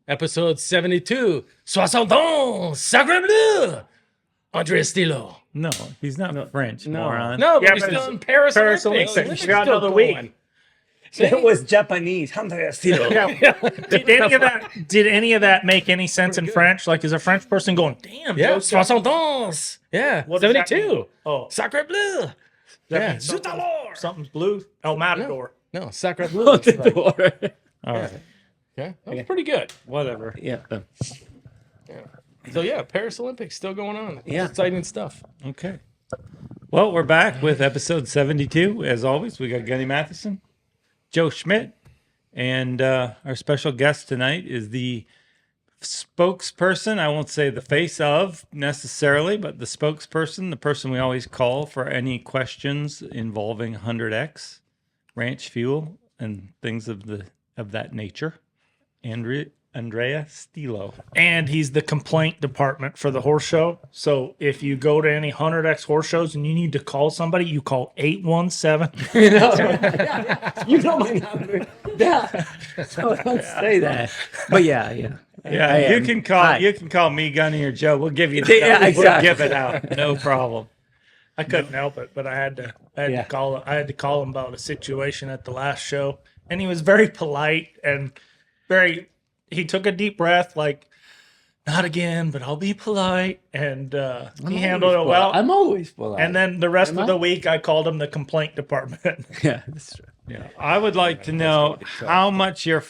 Episode 72. Soixante Sacre Bleu. Andrea Stillo. No, he's not French, moron. No, but Yeah, we're but still it's in Paris Olympics. Olympics. We got still another week. going. That was Japanese. Andrea Stillo. Did any of that make any sense in French? Like, is a French person going, damn, Yeah, Joe, soixante. Yeah, what does that 72. mean? Oh, Sacre Bleu. Yeah, means Zut alors. something's blue. El Matador. No, Sacre Bleu. That's right. All right, Yeah, that was pretty good. whatever. Yeah. So yeah, Paris Olympics still going on. Yeah. Exciting stuff. Okay. Well, we're back with episode 72. As always, we got Gunny Matheson, Joe Schmidt, and our special guest tonight is the spokesperson. I won't say the face of necessarily, but the spokesperson, the person we always call for any questions involving 100X, ranch fuel, and things of that nature. Andrea Stillo. And he's the complaint department for the horse show. So if you go to any 100X horse shows and you need to call somebody, you call 817. You know my number. Yeah. So don't say that. But yeah. Yeah, you can call Hi. me, Gunny, or Joe. We'll give you the Yeah, We'll exactly. give it out. No problem. I couldn't help it, but I had to call him about a situation at the last show. And he was very polite and he took a deep breath, like, not again, but I'll be polite. And he handled it well. I'm always polite. And then the rest of the week, I called him the complaint department. yeah, that's true. Yeah, I would like to know how much your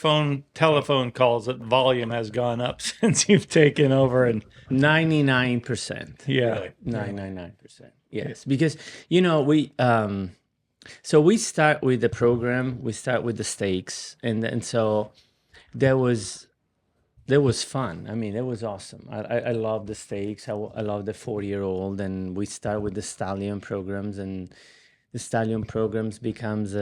telephone calls at volume has gone up since you've taken over. And 99%. yeah, 999%. Yes, because we so we start with the program. We start with the stakes, and so that was fun. I mean, it was awesome. I love the stakes. I love the 4-year-old, and we start with the stallion programs, and the stallion programs becomes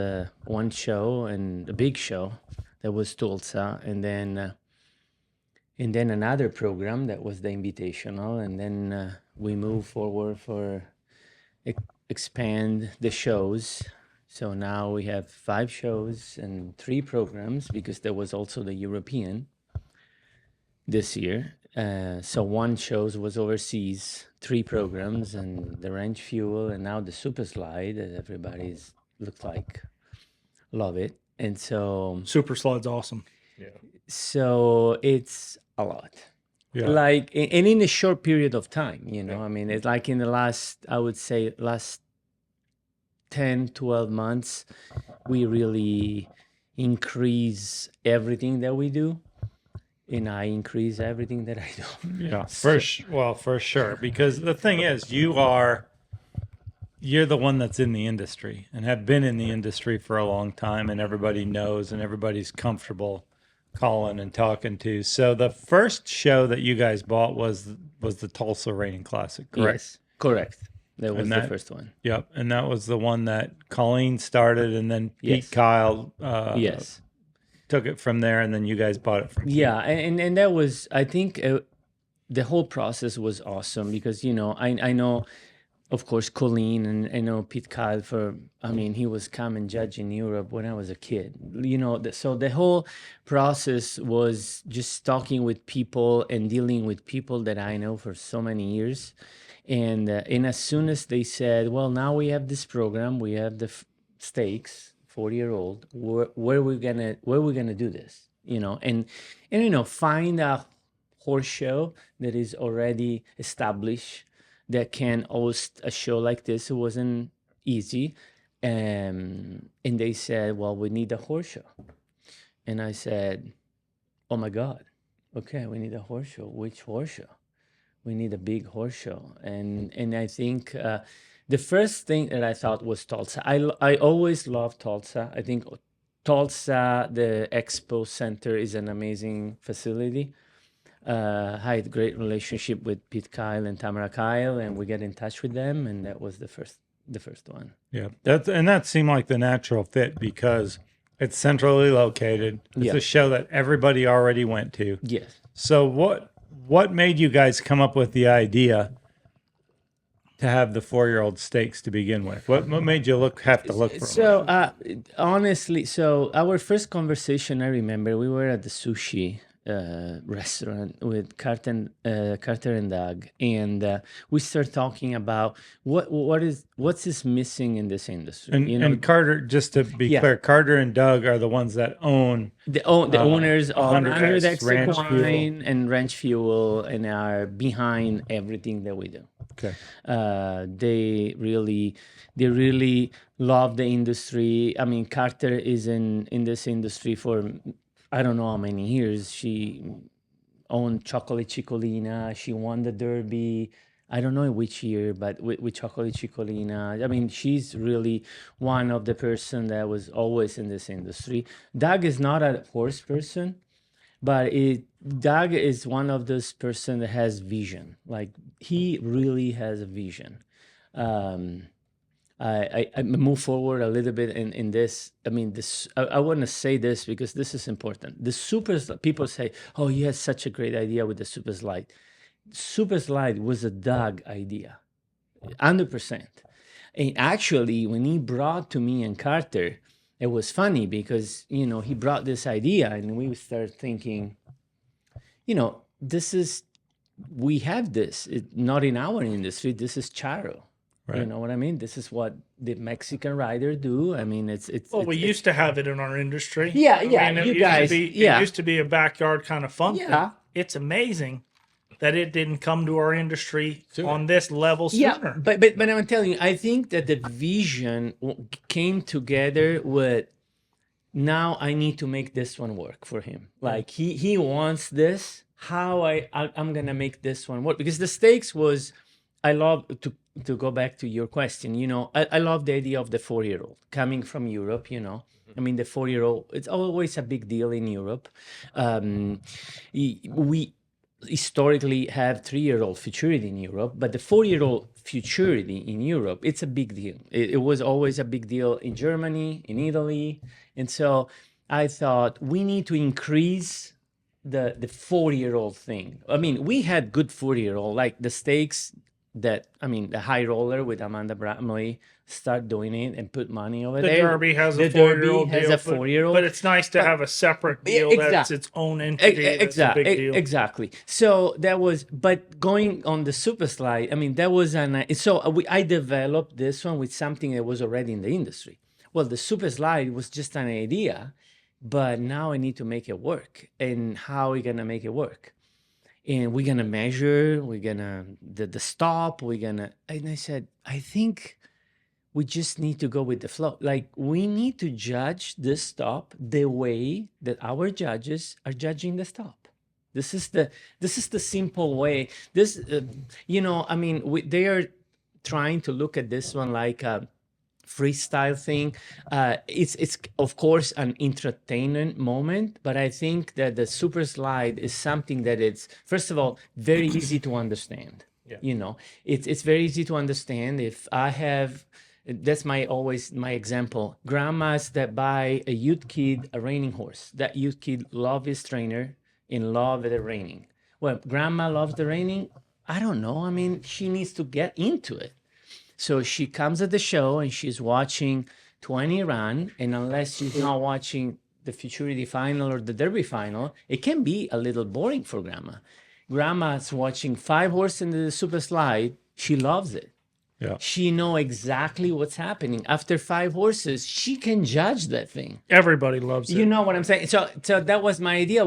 one show and a big show that was Tulsa, and then another program that was the invitational, and then we move forward for expand the shows. So now we have 5 shows and 3 programs because there was also the European this year. So 1 shows was overseas, 3 programs, and the ranch fuel, and now the super slide that everybody's looked like love it. And so Super Slide's awesome. so it's a lot. yeah. Like and in a short period of time, I mean, it's like in the last 10-12 months we really increase everything that we do, and I increase everything that I do. Yeah, for sure. Because the thing is, you're the one that's in the industry and have been in the industry for a long time, and everybody knows and everybody's comfortable calling and talking to. So the first show that you guys bought was the Tulsa Reining Classic, correct? Yes, correct. That was And the that- first one. Yep, and that was the one that Colleen started, and then Yes. Pete Kyle Yes. took it from there, and then you guys bought it from Yeah, and that was, I think, the whole process was awesome because I know, of course, Colleen, and I know Pete Kyle he was come and judge in Europe when I was a kid. So the whole process was just talking with people and dealing with people that I know for so many years. And as soon as they said, well, now we have this program, we have the stakes, 40-year-old, where we gonna do this? And find a horse show that is already established that can host a show like this. It wasn't easy. And they said, well, we need a horse show. And I said, oh my God, okay, we need a horse show. Which horse show? We need a big horse show. And I think the first thing that I thought was Tulsa. I always loved Tulsa. I think Tulsa, the Expo Center, is an amazing facility. I had a great relationship with Pete Kyle and Tamara Kyle, and we get in touch with them, and that was the first one. Yeah, that seemed like the natural fit because it's centrally located. It's Yeah. a show that everybody already went to. Yes. So what made you guys come up with the idea to have the 4-year-old stakes to begin with? What made you have to look for them? So honestly, our first conversation, I remember we were at the sushi restaurant with Carter and Doug, and we start talking about what's is missing in this industry. And Carter, just to be Yeah. clear, Carter and Doug are the ones that own the owners of 100X 100X Ranch Fuel. Wine and Ranch Fuel, and are behind everything that we do. Okay. They really love the industry. I mean, Carter is in this industry for I don't know how many years. She owned Chocolate Ciccolina. She won the Derby. I don't know which year, but with Chocolate Ciccolina. I mean, she's really one of the person that was always in this industry. Doug is not a horse person, but Doug is one of those person that has vision. Like, he really has a vision. I move forward a little bit in this. I mean, this. I want to say this because this is important. The super people say, "Oh, you had such a great idea with the super slide." Super slide was a Doug idea, 100%. And actually, when he brought to me and Carter, it was funny because he brought this idea, and we started thinking, we have this. Not in our industry. This is Charo. Right. You know what I mean? This is what the Mexican riders do. I mean, it's. Well, we used to have it in our industry. Yeah, I yeah. mean, You it guys, it used to be a backyard kind of fun. Yeah. It's amazing that it didn't come to our industry on this level sooner. Yeah, but I'm telling you, I think that the vision came together with. Now I need to make this one work for him. Like he wants this. How I'm gonna make this one work, because the stakes was. I love to go back to your question. I love the idea of the 4-year-old coming from Europe. I mean, the 4-year-old, it's always a big deal in Europe. We historically have 3-year-old futurity in Europe, but the 4-year-old futurity in Europe, it's a big deal. It was always a big deal in Germany, in Italy. And so I thought we need to increase the 4-year-old thing. I mean, we had good 4-year-old, like the stakes the high roller with Amanda Bramley start doing it and put money over The there. Derby has The a 4-year-old Derby has deal, a 4-year-old. but it's nice to have a separate deal that's its own entity. That's a big deal. Exactly. So that was, but going on the super slide, I mean, that was I developed this one with something that was already in the industry. Well, the super slide was just an idea, but now I need to make it work. And how are we going to make it work? And we're going to measure, the stop, and I said, I think we just need to go with the flow. Like, we need to judge this stop the way that our judges are judging the stop. This is the simple way. They are trying to look at this one like a freestyle thing. It's of course an entertainment moment, but I think that the super slide is something that it's, first of all, very easy to understand. Yeah. It's very easy to understand. If I have, that's my example, grandmas that buy a youth kid a reining horse. That youth kid love his trainer, in love with the reining. Well, grandma loves the reining. I don't know. I mean, she needs to get into it. So she comes at the show and she's watching 20 run, and unless she's not watching the Futurity final or the Derby final, it can be a little boring for grandma. Grandma's watching 5 horses in the super slide. She loves it. Yeah. She knows exactly what's happening. After 5 horses, she can judge that thing. Everybody loves it. You know what I'm saying? So that was my idea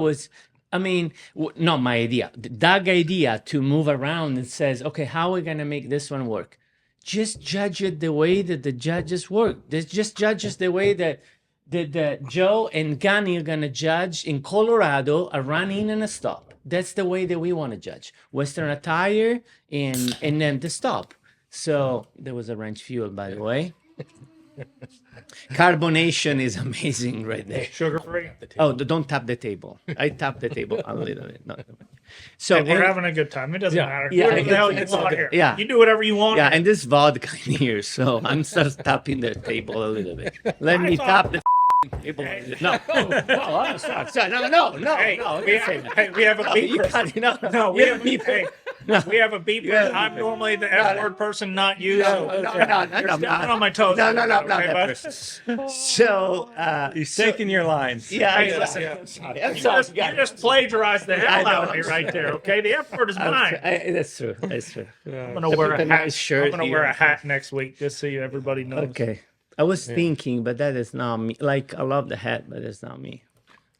not my idea, the Doug idea to move around and says, okay, how are we going to make this one work? Just judge it the way that the judges work. Just judge it the way that Joe and Gunny are going to judge in Colorado a run in and a stop. That's the way that we want to judge. Western attire and then the stop. So there was a ranch fuel, by the way. Carbonation is amazing right there. Sugar-free. Oh, don't tap the table. I tap the table a little bit. No. So Hey, we're having a good time. It doesn't matter. Yeah, Whatever the hell you want here. Yeah. You do whatever you want. Yeah, and this vodka in here, so I'm just tapping the table a little bit. Let me tap the table. No, Hey, we have a beeper. you got it. No, we have a beeper. We have a beeper. Yeah. I'm normally the F-word person, not you. So No, you're stepping on my toes. No, Okay, bud? So, He's taking your lines. yeah, Hey, listen, listen. I'm sorry. I'm sorry. You just plagiarized the hell I out of know. me right there. Okay, the F-word is mine. That's true. That's true. I'm gonna wear a Put a hat. nice shirt I'm gonna wear here. a hat next week, just so everybody knows. Okay. I was thinking, but that is not me. Like, I love the hat, but it's not me.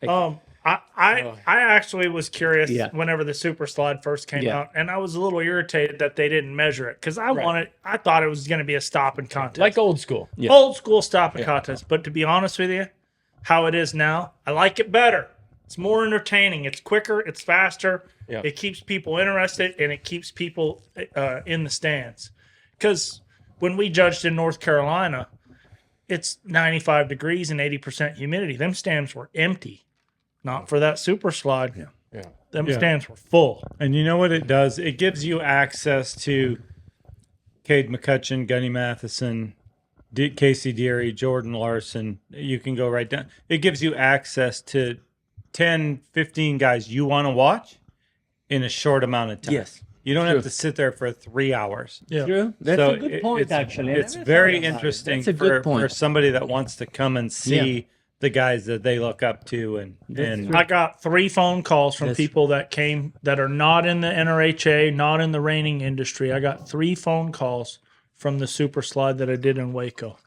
I actually was curious Yeah. whenever the Super Slide first came Yeah. out, and I was a little irritated that they didn't measure it because I thought it was going to be a stopping contest, Like old school. Yeah. old school stopping contest. But to be honest with you, how it is now, I like it better. It's more entertaining. It's quicker. It's faster. Yeah. It keeps people interested, and it keeps people in the stands. Because when we judged in North Carolina, it's 95 degrees and 80% humidity. Them stands were empty. Not for that Super Slide. Yeah. Them stands were full. And you know what it does? It gives you access to Cade McCutcheon, Gunny Matheson, Casey Deary, Jordan Larson. You can go right down. It gives you access to 10, 15 guys you want to watch in a short amount of time. Yes. You don't have to sit there for 3 hours. Yeah. True. That's So a good point, it's, actually. I It's never very thought about it. interesting That's a good for point. somebody that wants to come and see the guys that they look up to. And I got 3 phone calls from That's- people that came that are not in the NRHA, not in the reining industry. I got 3 phone calls from the Super Slide that I did in Waco.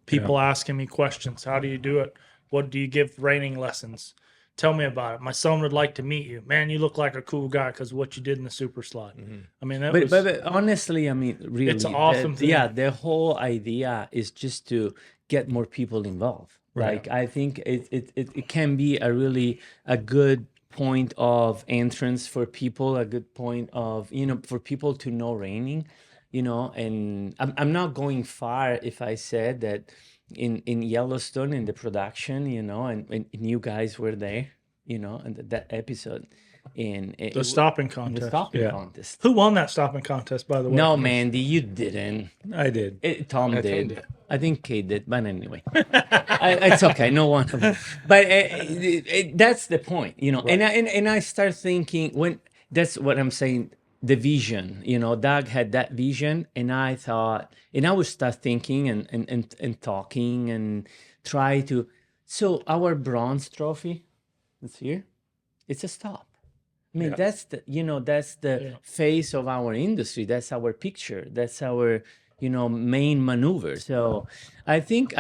People asking me questions. How do you do it? What do you give reining lessons? Tell me about it. My son would like to meet you. Man, you look like a cool guy because of what you did in the Super Slide. I mean, that was But honestly, I mean, really, It's an awesome thing. Yeah, the whole idea is just to get more people involved. Like, I think it can be a good point of entrance for people, a good point of, for people to know reining, and I'm not going far if I said that in Yellowstone, in the production, and you guys were there, and that episode. In the stopping the contest. stopping contest. Who won that stopping contest, by the way? No, Mandy, you didn't. I did. Tom did. I think Kate did, but anyway, it's okay. No one of them. But that's the point, And I start thinking when that's what I'm saying. The vision, Doug had that vision, and I thought, and I would start thinking and talking and try to. So our bronze trophy, it's here. It's a stop. I mean, that's the face of our industry. That's our picture. That's our, main maneuver. So I think,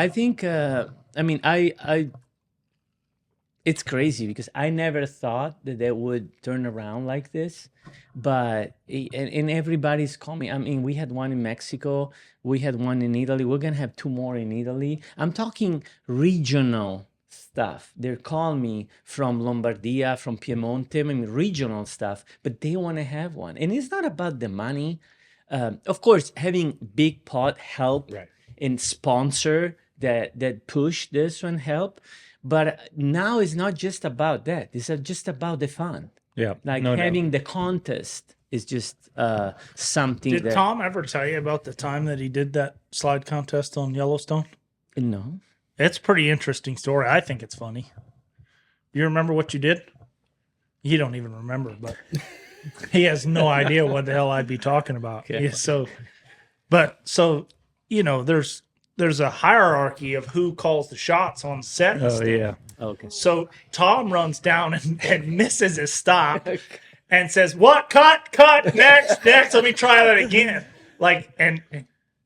it's crazy because I never thought that they would turn around like this, but, and everybody's coming. I mean, we had one in Mexico. We had one in Italy. We're going to have 2 more in Italy. I'm talking regional stuff. They're calling me from Lombardia, from Piemonte, regional stuff, but they want to have one. And it's not about the money. Of course, having Big Pot help and sponsor that push this one help. But now it's not just about that. It's just about the fun. Yeah. Like no having doubt. the contest is just something Did that... Tom ever tell you about the time that he did that slide contest on Yellowstone? No. It's a pretty interesting story. I think it's funny. You remember what you did? You don't even remember, but he has no idea what the hell I'd be talking about. Okay. Yeah, so there's a hierarchy of who calls the shots on set. and Oh, stuff. yeah. Okay. So Tom runs down and misses his stop and says, "What? Cut, next. Let me try that again." And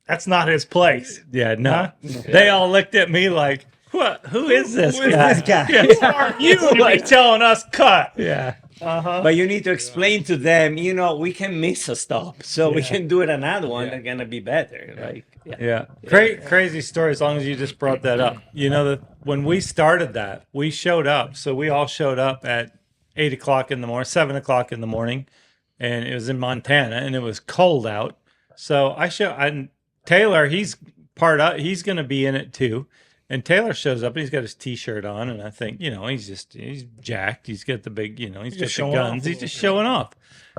that's not his place. Yeah, no. They all looked at me like, "What? Who is this guy?" Who are you to be telling us cut? Yeah. But you need to explain to them, we can miss a stop, so we can do it another one that's gonna be better. Like, Yeah. Crazy story as long as you just brought that up. When we started that, we showed up. So we all showed up at 8 o'clock in the morning, 7 o'clock in the morning, and it was in Montana and it was cold out. So and Taylor, he's he's going to be in it too. And Taylor shows up and he's got his t-shirt on. And I think, he's jacked. He's got the big, he's got the showing guns. off a He's little just showing off.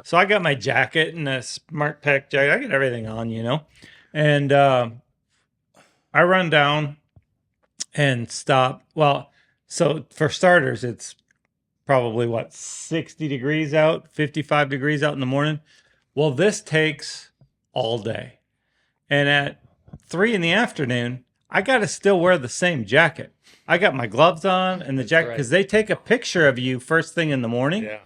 So I got my jacket and a Smart Pack jacket. I got everything on, And I run down and stop. Well, so for starters, it's probably 60 degrees out, 55 degrees out in the morning. Well, this takes all day. And at 3 in the afternoon, I got to still wear the same jacket. I got my gloves on and the jacket because they take a picture of you first thing in the morning. Yeah.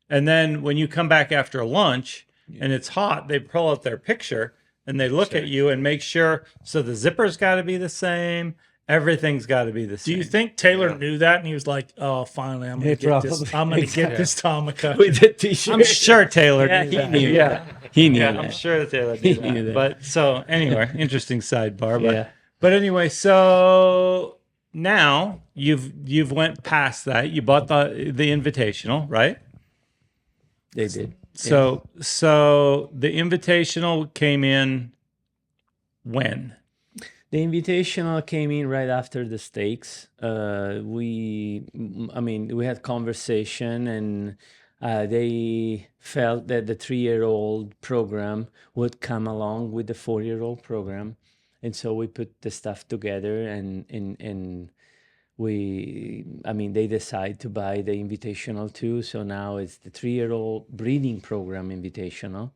And then when you come back after lunch and it's hot, they pull out their picture and they look at you and make sure. So the zipper's got to be the same. Everything's got to be the Do same. you think Taylor knew that and he was like, "Oh, finally, I'm gonna get this. probably. I'm gonna get this Tom McCutcheon." With the t-shirt. I'm sure Taylor Yeah, knew he that. knew. Yeah. He knew Yeah, that. I'm sure that Taylor He knew that. knew that. But so anyway, interesting sidebar. But Yeah. but anyway, so now you've went past that. You bought the invitational, right? They did. So the invitational came in when? The invitational came in right after the stakes. We had conversation, and they felt that the 3-year-old program would come along with the 4-year-old program, and so we put the stuff together, and they decide to buy the invitational too. So now it's the 3-year-old breeding program invitational.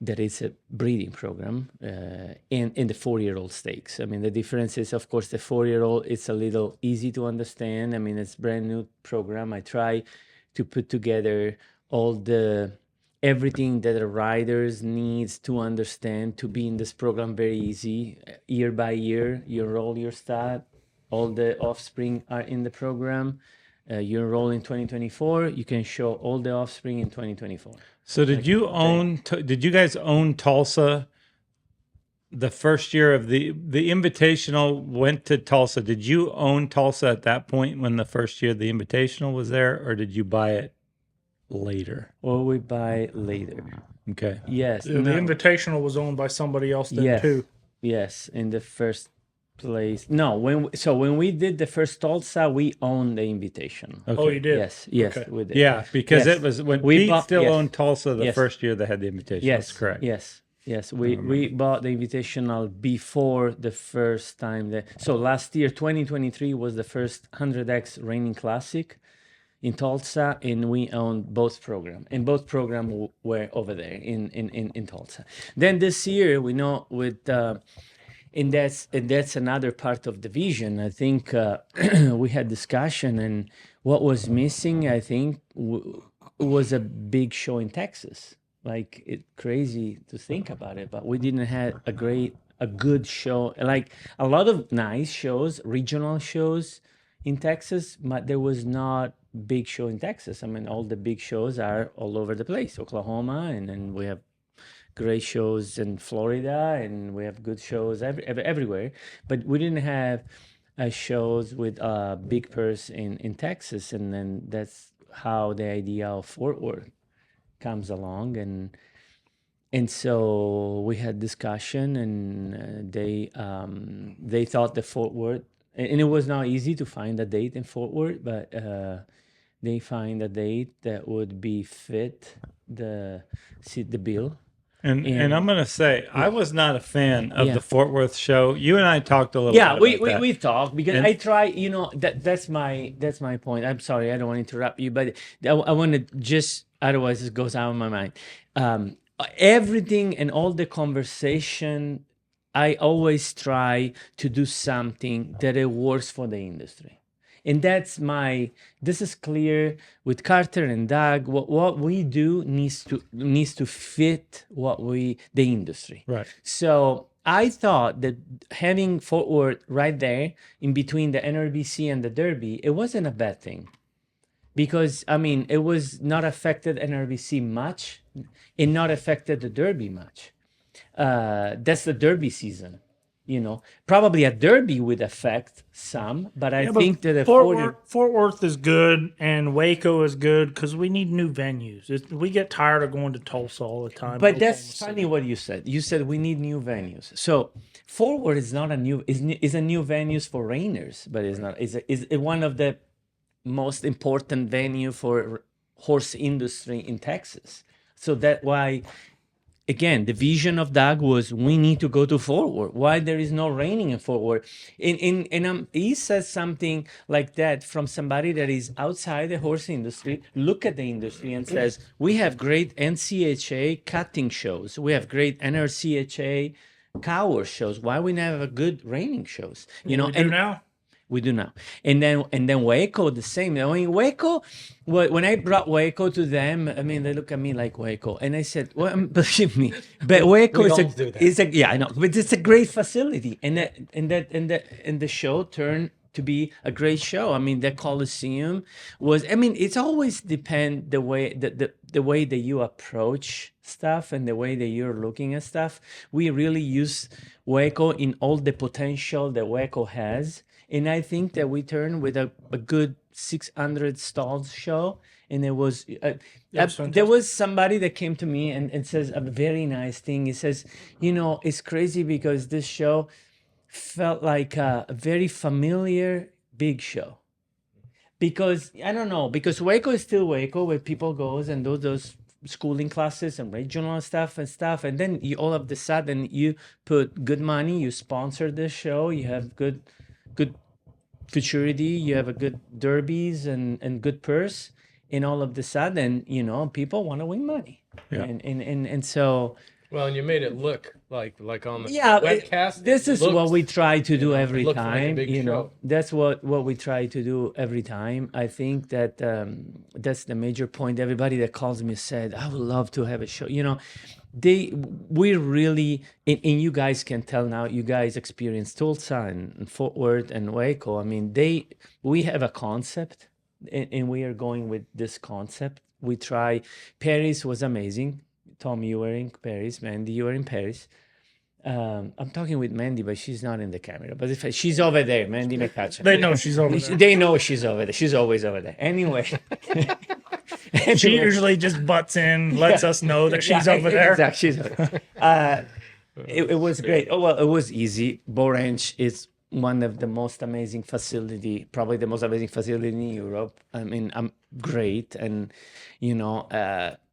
That is a breeding program in the 4-year-old stakes. I mean, the difference is, of course, the 4-year-old, it's a little easy to understand. I mean, it's a brand new program. I try to put together everything that the riders needs to understand to be in this program very easy. Year by year, you enroll your stud. All the offspring are in the program. You enroll in 2024. You can show all the offspring in 2024. So did you guys own Tulsa the first year of the invitational went to Tulsa? Did you own Tulsa at that point when the first year the invitational was there, or did you buy it later? Or we buy later. Okay. Yes. The Invitational was owned by somebody else then Yes. too. Yes, in the first place. No, when we did the first Tulsa, we owned the invitation. Okay. Oh, you did. Yes, Okay. we did. Yeah, because Yes. it was when We Pete bought- still yes. owned Tulsa the Yes. first year they had the invitation. Yes, That's correct. Yes. We bought the invitational before the first time so last year, 2023, was the first 100X Reining Classic in Tulsa, and we owned both programs. And both programs were over there in Tulsa. Then this year, we know with and that's another part of the vision. I think we had discussion, and what was missing, I think, was a big show in Texas. Like, it's crazy to think about it, but we didn't have a good show. Like, a lot of nice shows, regional shows in Texas, but there was not big show in Texas. I mean, all the big shows are all over the place, Oklahoma, and then we have great shows in Florida, and we have good shows everywhere. But we didn't have shows with a big purse in Texas, and then that's how the idea of Fort Worth comes along, and so we had discussion, and they thought the Fort Worth, and it was not easy to find a date in Fort Worth, but they find a date that would be fit the bill. And I'm gonna say I was not a fan of the Fort Worth show. You and I talked a little. Yeah, bit about that. we talked because And- I try. That's my point. I'm sorry, I don't want to interrupt you, but I want to just, otherwise it goes out of my mind. Everything and all the conversation, I always try to do something that it works for the industry. And this is clear with Carter and Doug. What we do needs to fit the industry. Right. So I thought that having Fort Worth right there in between the NRBC and the Derby, it wasn't a bad thing. Because, I mean, it was not affected NRBC much and not affected the Derby much. That's the Derby season. Probably a Derby would affect some, but I think that a Fort Worth is good and Waco is good because we need new venues. We get tired of going to Tulsa all the time. But Oklahoma that's City. funny what you said. You said we need new venues. So Fort Worth is not a new venues for reiners, but it's not. It's one of the most important venue for horse industry in Texas. So that's why again, the vision of Doug was we need to go to forward. Why there is no reining in forward? He says something like that from somebody that is outside the horse industry, look at the industry and says, we have great NCHA cutting shows. We have great NRCHA cower shows. Why we never have a good reining shows? You know, We do now. we do now. And then Waco, the same. I mean, Waco, when I brought Waco to them, I mean, they look at me like Waco. And I said, well, believe me, but Waco We is all do that. yeah, I know, but it's a great facility. And the show turned to be a great show. I mean, the Coliseum was, I mean, it's always depend the way the way that you approach stuff and the way that you're looking at stuff. We really use Waco in all the potential that Waco has. And I think that we turned with a good 600 stalls show. And it was, there was somebody that came to me and says a very nice thing. He says, you know, it's crazy because this show felt like a very familiar big show. Because, I don't know, because Waco is still Waco where people goes and do those schooling classes and regional stuff. And then you all of a sudden you put good money, you sponsor this show, you have good futurity, you have a good derbies and good purse, and all of a sudden, you know, people want to win money. Yeah. And so Well, and you made it look like on the yeah, webcast. this is what we try to do know, every looked like a time. big You know, show. that's what we try to do every time. I think that that's the major point. Everybody that calls me said, "I would love to have a show." You know, we really, and you guys can tell now. You guys experience Tulsa and Fort Worth and Waco. I mean, we have a concept, and we are going with this concept. We try. Paris was amazing. Tom, you were in Paris. Mandy, you were in Paris. I'm talking with Mandy, but she's not in the camera. But if she's over there, Mandy McCutcheon. They know she's over there. They know she's over there. She's always over there. Anyway. She usually just butts in, lets us know that she's over there. Exactly. She's over there. It was great. Oh, well, it was easy. Bow Ranch is one of the most amazing facility, probably the most amazing facility in Europe. I mean, I'm great. And, you know,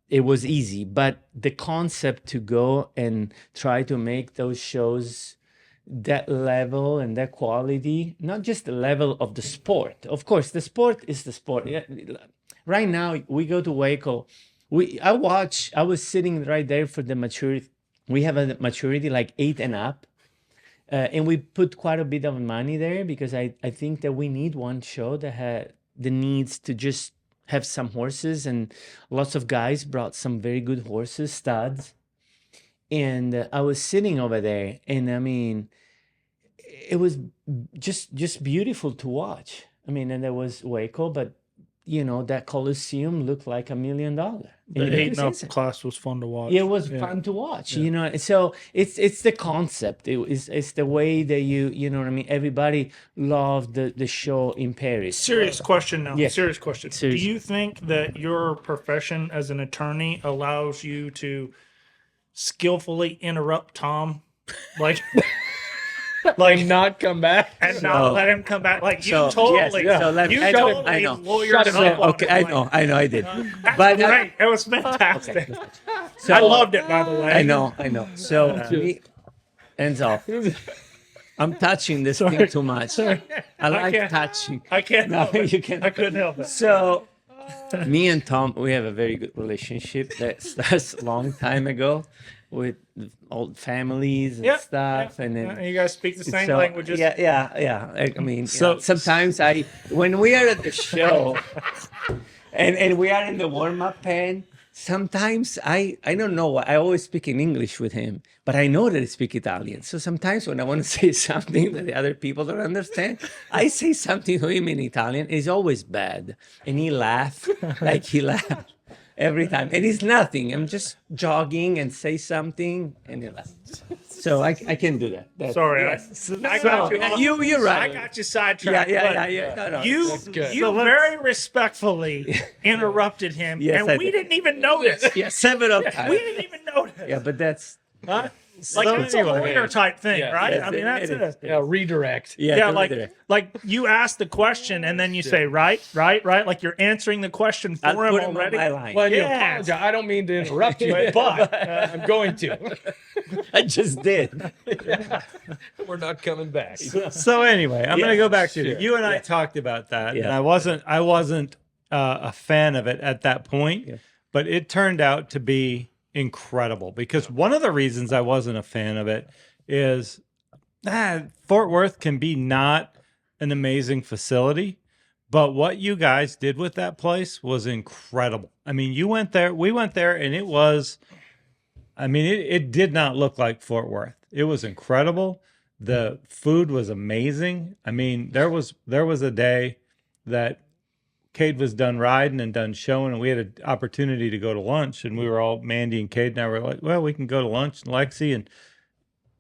it was easy, but the concept to go and try to make those shows that level and that quality, not just the level of the sport. Of course, the sport is the sport. Yeah, right now, we go to Waco. I was sitting right there for the maturity. We have a maturity like 8 and up. And we put quite a bit of money there because I think that we need one show that had the needs to just have some horses, and lots of guys brought some very good horses, studs. And I was sitting over there, and I mean, it was just beautiful to watch. I mean, and there was Waco, but you know, that Coliseum looked like $1 million. The 8 and up class was fun to watch. It was fun to watch, you know. So it's the concept. It's the way that you know what I mean. Everybody loved the show in Paris. Serious question now. Yeah. Serious question. Serious. Do you think that your profession as an attorney allows you to skillfully interrupt Tom? Like not come back. and not let him come back. Like you So, totally, yes, so let me- I know, totally I know. lawyered him up on Okay, it. I Like, know, I did. That's But great. It was fantastic. So, I loved it, by the way. I know. So Enzo, I'm touching this thing too much. I like can't- touching. I can't No, help it. you can't. I couldn't help it. So, me and Tom, we have a very good relationship that starts a long time ago with old families and stuff. And then you guys speak the same so, languages. Yeah. I mean, So- sometimes when we are at the show and we are in the warm-up pen, sometimes I don't know why. I always speak in English with him, but I know that I speak Italian. So sometimes when I want to say something that the other people don't understand, I say something to him in Italian. It's always bad. And he laughs like he laughs every time. And it's nothing. I'm just jogging and say something and he laughs. So I can do that. Sorry, Yes. I got you. You're right. I got you sidetracked. but Yeah. No. You good. very respectfully interrupted him, Yes, and I we did. didn't even notice. Yeah, several times. We didn't even notice. Yeah, but that's Huh? So Like it's a anyway. lawyer type thing, Yeah. right? Yes, I mean, that's it it. is. Yeah, redirect. Yeah, don't like do that. like you ask the question and then you say right, like you're answering the question for I'll him put him on already. my line. Well, you Yes. apologize. I don't mean to interrupt you, but I'm going to. I just did. We're not coming back. So anyway, I'm going to go back to sure. it. You and I talked about that, and Yeah. I wasn't a fan of it at that point, but it turned out to be incredible because one of the reasons I wasn't a fan of it is Fort Worth can be not an amazing facility, but what you guys did with that place was incredible. I mean, we went there, and it was, I mean, it did not look like Fort Worth. It was incredible. The food was amazing. I mean, there was a day that Cade was done riding and done showing, and we had an opportunity to go to lunch, and we were all, Mandy and Cade and I were like, well, we can go to lunch, and Lexi, and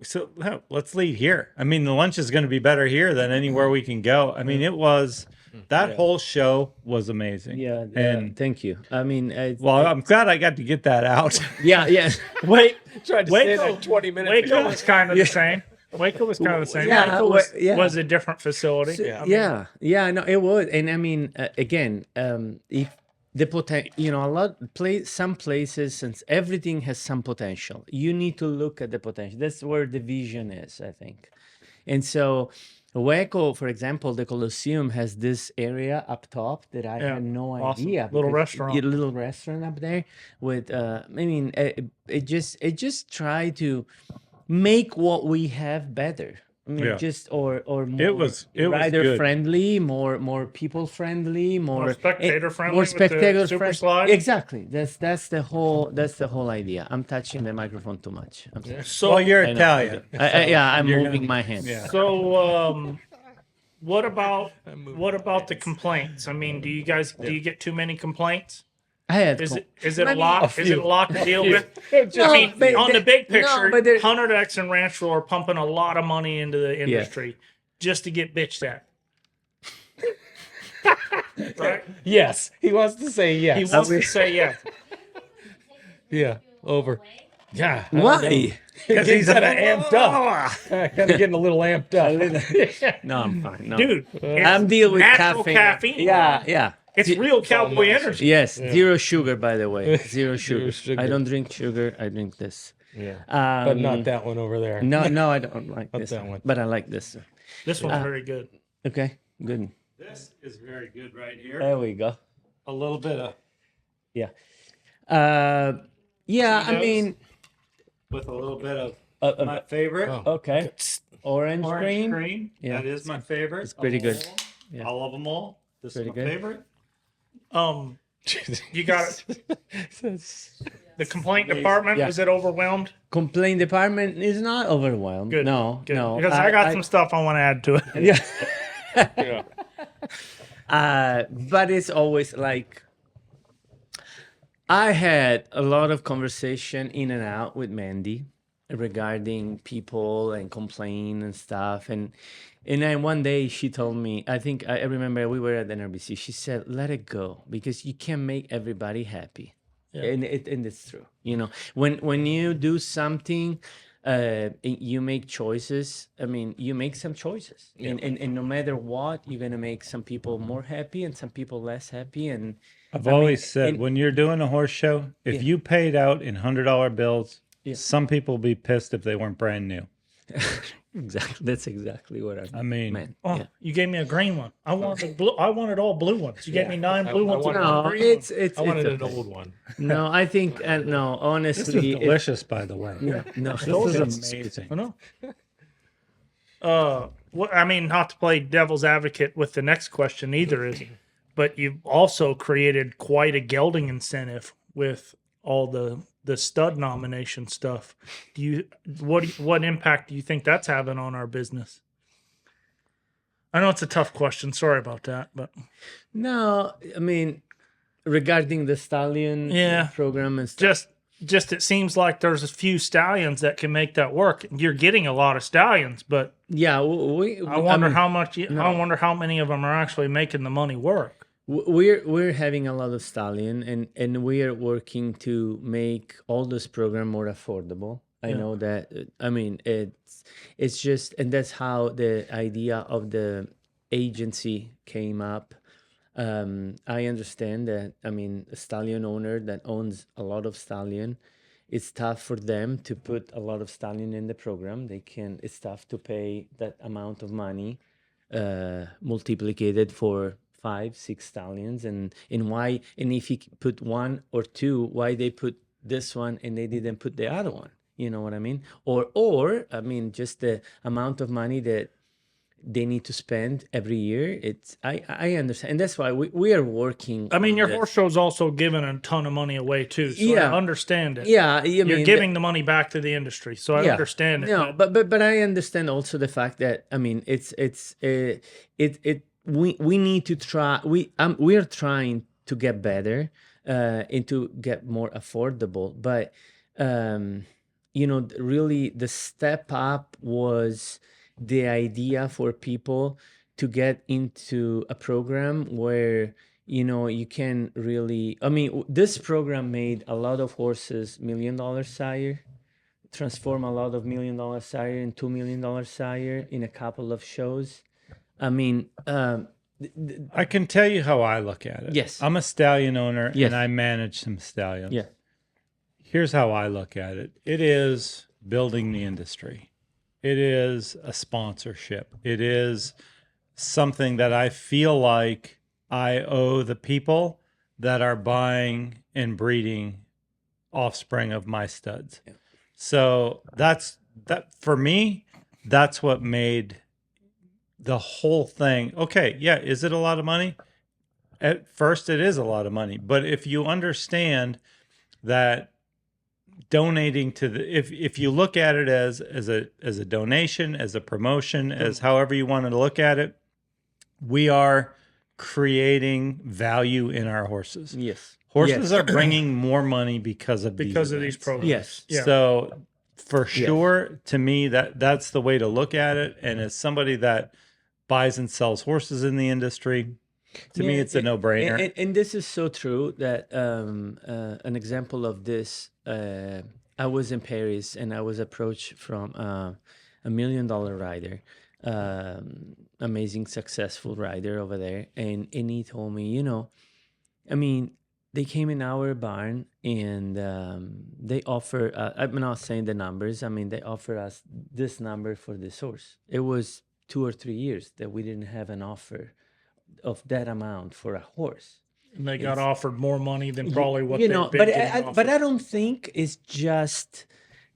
so well, let's leave here. I mean, the lunch is going to be better here than anywhere we can go. I mean, it was, that whole show was amazing. Yeah, And thank you. I mean, well, I'm glad I got to get that out. yeah. Wait, Tried to say Waco, that 20 minutes Waco ago. was kind of the same. Waco was kind of the same. Yeah, Waco was, yeah. was a different facility. I mean, No, it would. And I mean, again, if the potential, some places, since everything has some potential, you need to look at the potential. That's where the vision is, I think. And so, Waco, for example, the Colosseum has this area up top that I Yeah, had no awesome. idea. Little because restaurant. a little restaurant up there with, I mean, it just try to make what we have better. I mean, Yeah. just or more It was rider good. friendly, more people friendly, more spectator friendly more with the spectator super friendly. slide? Exactly. That's the whole idea. I'm touching the microphone too much. I'm sorry. So Well, you're I know. Italian. I'm you're moving gonna- my hand. Yeah. So, what about the complaints? I mean, do you get too many complaints? I had Is com- it a Maybe lot? a Is it a few. lot to deal with? No, I mean, but on the big picture, but there- Hunter X and Rancho are pumping a lot of money into the industry just to get bitched at. Right? Yes. He wants to say yes. He wants to say yes. Yeah. Over. Yeah. Why? Because he's kind of amped up. Kind of getting a little amped up. No, I'm fine. No. Dude, I'm dealing with natural caffeine. caffeine. Yeah. It's real cowboy muscle. energy. Yes, zero sugar, by the way. Zero sugar. sugar. I don't drink sugar. I drink this. Yeah. But Um, not that one over there. No, I don't like this that one. but I like this. This one's very good. Okay, good. This is very good right here. There we go. A little bit of Yeah. Yeah, I mean, with a little bit of uh, my favorite okay. Orange orange cream. cream. Yeah. That is my favorite. It's pretty of good. all of them. Yeah. I love them all. This Pretty is my good. favorite. You got the complaint department. Yeah. Is it overwhelmed? Complaint department is not overwhelmed. Good. No, Good. no. Because I got some stuff I want to add to it. Yeah. Yeah. But it's always like I had a lot of conversation in and out with Mandy regarding people and complain and stuff. And then one day she told me, I remember we were at NRBC. She said, "Let it go because you can't make everybody happy." And it's true. When you do something, you make choices. I mean, you make some choices, and no matter what, you're gonna make some people more happy and some people less happy. And I've always said when you're doing a horse show, if you paid out in $100 bills, some people would be pissed if they weren't brand new. exactly, that's exactly what I mean, meant. Oh, Yeah. you gave me a green one. I wanted blue. I wanted all blue ones. You gave me 9 blue ones. and No, one green it's one. it's I wanted it's an okay. old one. No, I think no. this Honestly, is delicious, by the way. no. This is amazing. I know. I mean, not to play devil's advocate with the next question either, but you've also created quite a gelding incentive with all the stud nomination stuff. What impact do you think that's having on our business? I know it's a tough question. Sorry about that, but No, I mean, regarding the stallion program and stuff. just it seems like there's a few stallions that can make that work. You're getting a lot of stallions, but Yeah, I wonder how much. I wonder how many of them are actually making the money work. we're having a lot of stallion, and we are working to make all this program more affordable. I know that. I mean, it's just, and that's how the idea of the agency came up. I understand that. I mean, a stallion owner that owns a lot of stallion, it's tough for them to put a lot of stallion in the program. It's tough to pay that amount of money, multiplicated for 5, 6 stallions, and if you put one or two, why they put this one and they didn't put the other one? You know what I mean? Or I mean, just the amount of money that they need to spend every year. I understand, and that's why we are working. I mean, on your this. horse show's also giving a ton of money away too, so I understand it. Yeah, You're giving the money back to the industry, so I understand it. No, but I understand also the fact that, I mean, we need to try. We are trying to get better, and to get more affordable. But really, the step up was the idea for people to get into a program where you can really. I mean, this program made a lot of horses $1 million sire, transform a lot of $1 million sire and $2 million sire in a couple of shows. I mean, I can tell you how I look at it. Yes. I'm a stallion owner Yes. and I manage some stallions. yeah, Here's how I look at it. It is building the industry. It is a sponsorship. It is something that I feel like I owe the people that are buying and breeding offspring of my studs. Yeah. So that for me, that's what made the whole thing. Okay, yeah, is it a lot of money? At first it is a lot of money, but if you understand that donating to the, if you look at it as a donation, as a promotion, as however you want to look at it, we are creating value in our horses. yes, Horses are bringing more money because of These events. programs. yes. Yeah. So for sure, to me, that's the way to look at it. And as somebody that buys and sells horses in the industry, to me, it's a no-brainer. And this is so true that an example of this, I was in Paris and I was approached from a $1 million rider, amazing, successful rider over there. And he told me, I mean, they came in our barn and they offer, I'm not saying the numbers, I mean, they offer us this number for this horse. It was 2 or 3 years that we didn't have an offer of that amount for a horse. And they got offered more money than probably what but I don't think it's just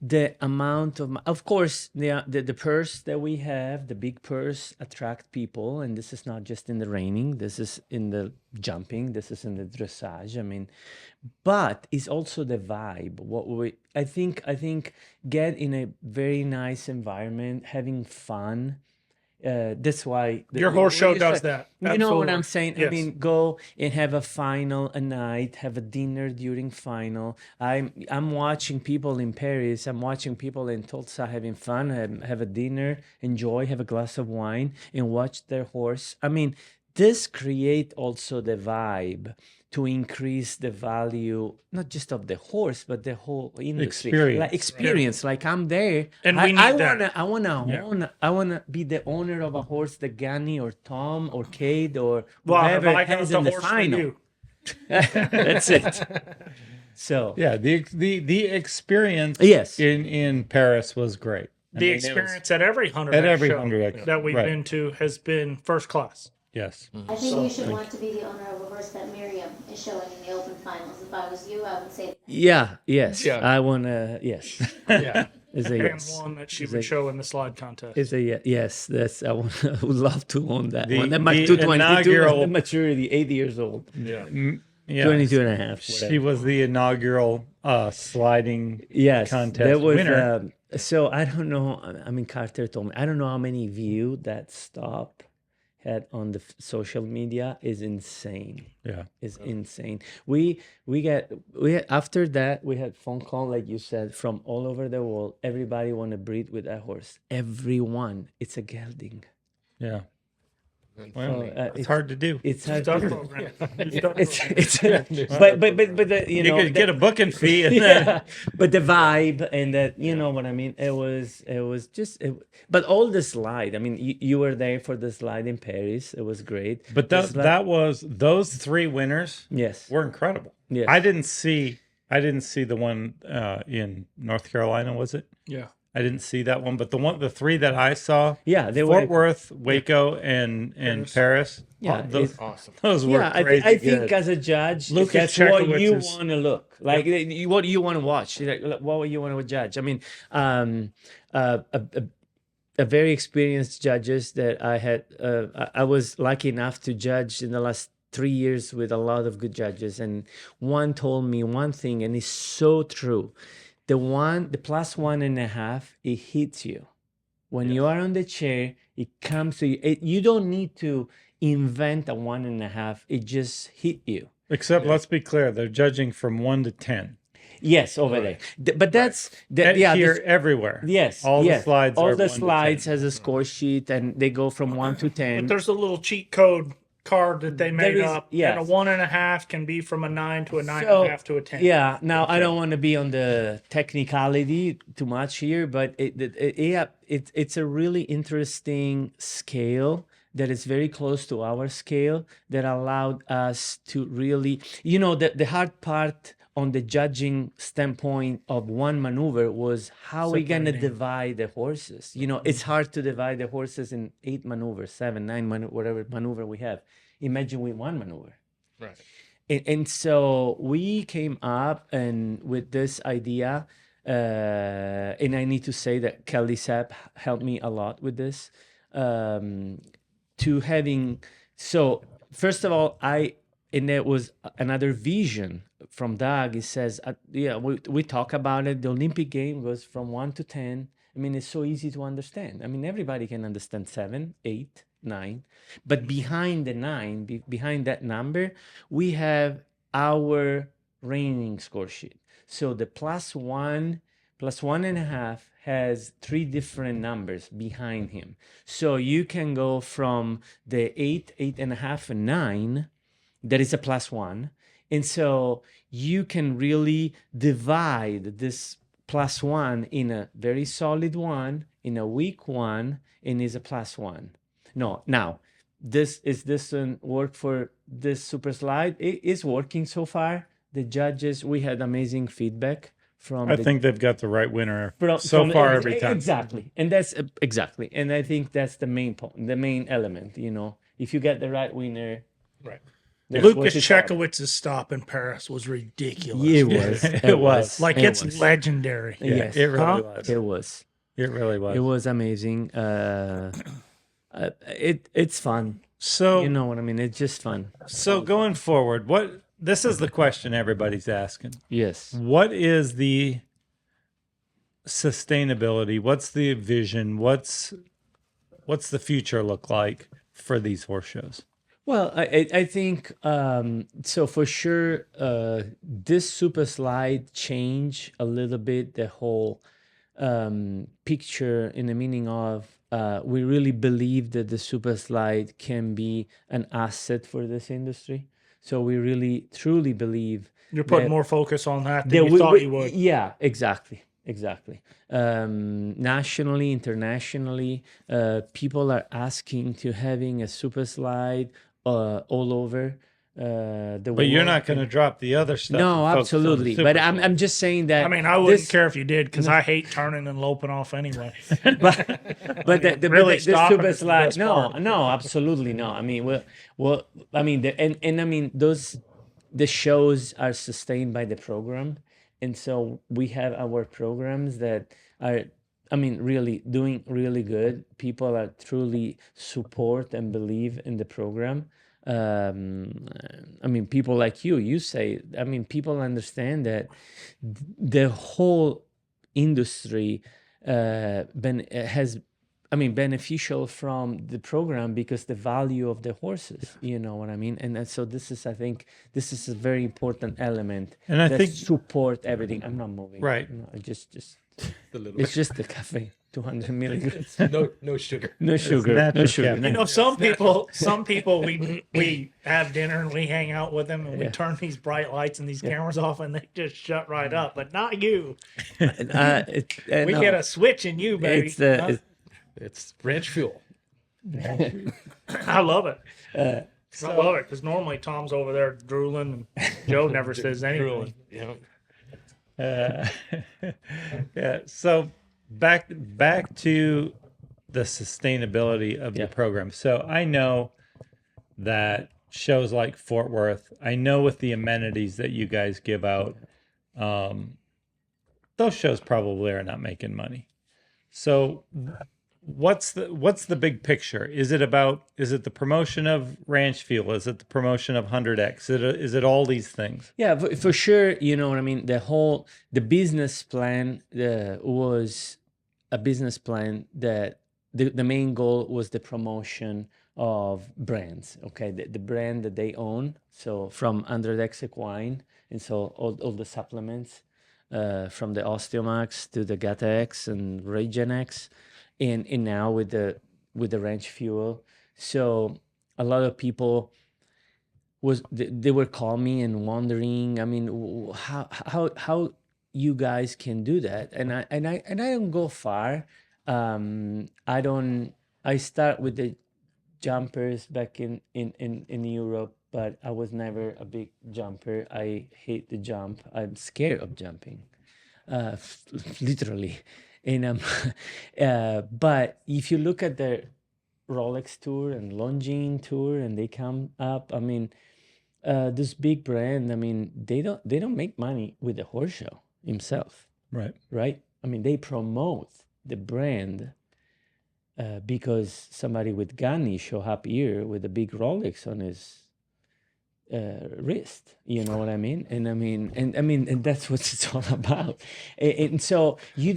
the amount of course the purse that we have, the big purse, attract people, and this is not just in the reining, this is in the jumping, this is in the dressage. I mean, but it's also the vibe. I think get in a very nice environment, having fun. That's why Your horse show you does say- that. You know what Absolutely. I'm saying? I Yes. mean, go and have a final a night, have a dinner during final. I'm watching people in Paris. I'm watching people in Tulsa having fun, have a dinner, enjoy, have a glass of wine, and watch their horse. I mean, this create also the vibe to increase the value, not just of the horse, but the whole industry. Experience. Like experience. Like I'm there, And we need that. I wanna be the owner of a horse that Gunny or Tom or Cade or Well, whoever if I has got in the the horse for final. you. That's it. So Yeah, the experience Yes. in Paris was great. I The mean, it was- experience at every 100 At every show 100X, that we've right. been to has been first class. yes. I think you should want to be the owner of a horse that Miriam is showing in the open finals. If I was you, I would say yes. Yeah. I wanna yes. Yeah. Is a And yes. one that she Is would a- show in the slide contest. Is a yes. That's I would love to own that The- one. That the 222 inaugural- the maturity, 80 years old. Yeah. 22 and a half. She was the inaugural sliding Yes, contest that was. winner. So I don't know. I mean, Carter told me. I don't know how many view that stop had on the social media. Is insane. Yeah. Is insane. We after that we had phone call, like you said, from all over the world. Everybody want to breed with that horse. Everyone. It's a gelding. Yeah. Well, it's it's hard to do. It's hard Stuff to program. it's but the, You know could get a booking fee and yeah, but the vibe and that know what I mean. It was just but all the slide. I mean, you were there for the slide in Paris. It was great. But that was those three winners Yes. were incredible. Yes. I didn't see the one in North Carolina, was it? Yeah. I didn't see that one, but the three that I saw, Yeah, they Fort were Worth, Waco, and Paris. Yeah, those, Awesome. those were yeah. crazy I think good. as a judge, Lucas that's what Chekowitz you is- want to look like. What you want to watch. Like, what you want to judge. I mean, a very experienced judges that I had. I was lucky enough to judge in the last 3 years with a lot of good judges, and one told me one thing, and it's so true. The plus 1.5, it hits you when you are on the chair. It comes to you. You don't need to invent a 1.5. It just hit you. Except, let's be clear, they're judging from 1 to 10. Yes, over there. But that's Here, everywhere. Yes, all yes. the slides. All are the 1 to 10. slides has a score sheet, and they go from 1 to 10. But there's a little cheat code card that they made There is- up. yes. And a 1.5 can be from a 9 to a 9.5 to a 10. Yeah. Now I don't want to be on the technicality too much here, but it's a really interesting scale that is very close to our scale that allowed us to really, the hard part on the judging standpoint of one maneuver was how we gonna divide the horses. It's hard to divide the horses in 8 maneuvers, 7, 9 whatever maneuver we have. Imagine with one maneuver. Right. And so we came up and with this idea, and I need to say that Kelly Sapp helped me a lot with this. To having first of all, and there was another vision from Doug. He says, we talk about it. The Olympic game goes from 1 to 10. I mean, it's so easy to understand. I mean, everybody can understand 7, 8, 9. But behind the 9, behind that number, we have our reining score sheet. So the plus 1.5 has 3 different numbers behind him. So you can go from the 8, 8.5, and 9. That is a plus 1. And so you can really divide this plus 1 in a very solid one, in a weak one, and is a plus 1. No, now, this doesn't work for this super slide. It is working so far. The judges, we had amazing feedback from. I think they've got the right winner from far every time. Exactly, and that's exactly, and I think that's the main point, the main element. If you get the right winner, Right. that's Lucas what it's all about. Chekowitz's stop in Paris was ridiculous. It was. It was. Like, It it's was. legendary. Yes, It really Huh? was. it was. It really was. It was amazing. It's fun. So You know what I mean? It's just fun. So going forward, this is the question everybody's asking. Yes. What is the sustainability? What's the vision? What's the future look like for these horse shows? Well, I think so for sure. This super slide changed a little bit the whole picture in the meaning of we really believe that the super slide can be an asset for this industry. So we really truly believe You're putting that- more focus on that that than you thought you would. Yeah, exactly. Nationally, internationally, people are asking to having a super slide all over the world. But you're not going to drop the other stuff. No, and focus on the absolutely. super But slide. I'm just saying that. I mean, I wouldn't this- care if you did because I hate turning and loping off anyway. but really the stopping super is the slide. best No, part. no, absolutely no. I mean, I mean, and I mean the shows are sustained by the program, and so we have our programs that are, I mean, really doing really good. People are truly support and believe in the program. I mean, people like you say, I mean, people understand that the whole industry has, I mean, beneficial from the program because the value of the horses, you know what I mean? And so this is, I think, this is a very important element. And I that think- support everything. I'm not moving. Right. No, it's just the cafe. 200 milligrams. No sugar. No sugar. natural No sugar. caffeine. You know, some people we have dinner and we hang out with them and we turn these bright lights and these cameras off and they just shut right up. But not you. We No, get a switch in you, baby. It's the It's ranch fuel. I love it. I love it because normally Tom's over there drooling and Joe never says anything. Yeah. Yeah. So back to the sustainability of the program. So I know that shows like Fort Worth, I know with the amenities that you guys give out, those shows probably are not making money. So what's the big picture? Is it the promotion of ranch fuel? Is it the promotion of 100X? Is it all these things? Yeah, for sure. You know what I mean? The business plan was a business plan that the main goal was the promotion of brands. Okay, the brand that they own. So from 100X Equine, and so all the supplements, from the Osteomax to the Gata-X and Regen-X, and now with the ranch fuel. So a lot of people they were calling me and wondering, I mean, how you guys can do that? And I don't go far. I start with the jumpers back in Europe, but I was never a big jumper. I hate to jump. I'm scared of jumping, literally. And but if you look at the Rolex tour and Longines tour, and they come up, I mean, this big brand, I mean, they don't make money with the horse show himself, right? I mean, they promote the brand because somebody with Gunny show up here with a big Rolex on his wrist. You know what I mean? And and that's what it's all about. And so you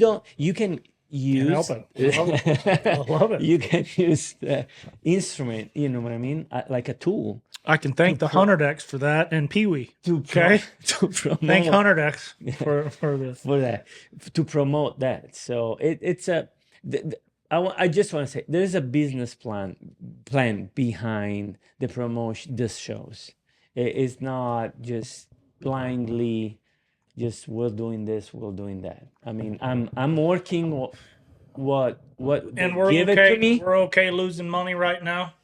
can use. Can't help it. I love it. You can use the instrument. You know what I mean? Like a tool. I can thank the 100X for that and Pee Wee. Okay. Thank 100X for this. For that, to promote that. So I just want to say there's a business plan behind the promotion. This shows it's not just blindly, just we're doing this, we're doing that. I mean, I'm working what And we're give okay. it to me. We're okay losing money right now.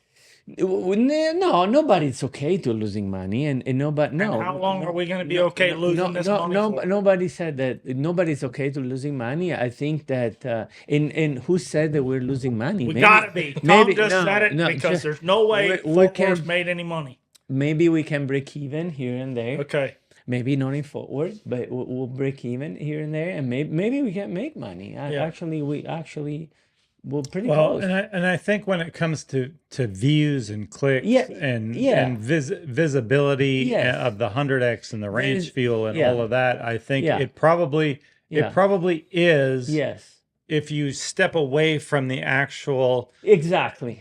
No, nobody's okay to losing money, and nobody. No. And how long are we going to be okay losing this money? For? Nobody said that. Nobody's okay to losing money. I think that. And who said that we're losing money? We gotta be. Tom just said it because there's no way Fort Worth made any money. Maybe we can break even here and there. Okay. Maybe not in Fort Worth, but we'll break even here and there, and maybe we can make money. We're pretty close. And I think when it comes to views and clicks and visibility of the 100X and the range fuel and all of that, I think it probably is. Yes. If you step away from the actual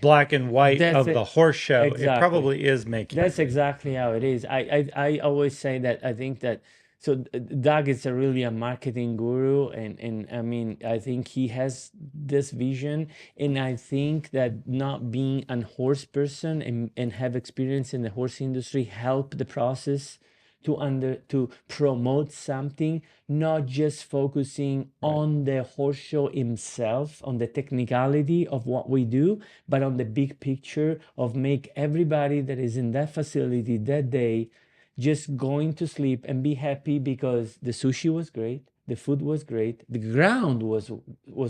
black and white of the horse show, it probably is making. That's exactly how it is. I always say that I think that. So Doug is really a marketing guru, and I mean, I think he has this vision, and I think that not being a horse person and have experience in the horse industry help the process to promote something, not just focusing on the horse show himself, on the technicality of what we do, but on the big picture of make everybody that is in that facility that day just going to sleep and be happy because the sushi was great, the food was great, the ground was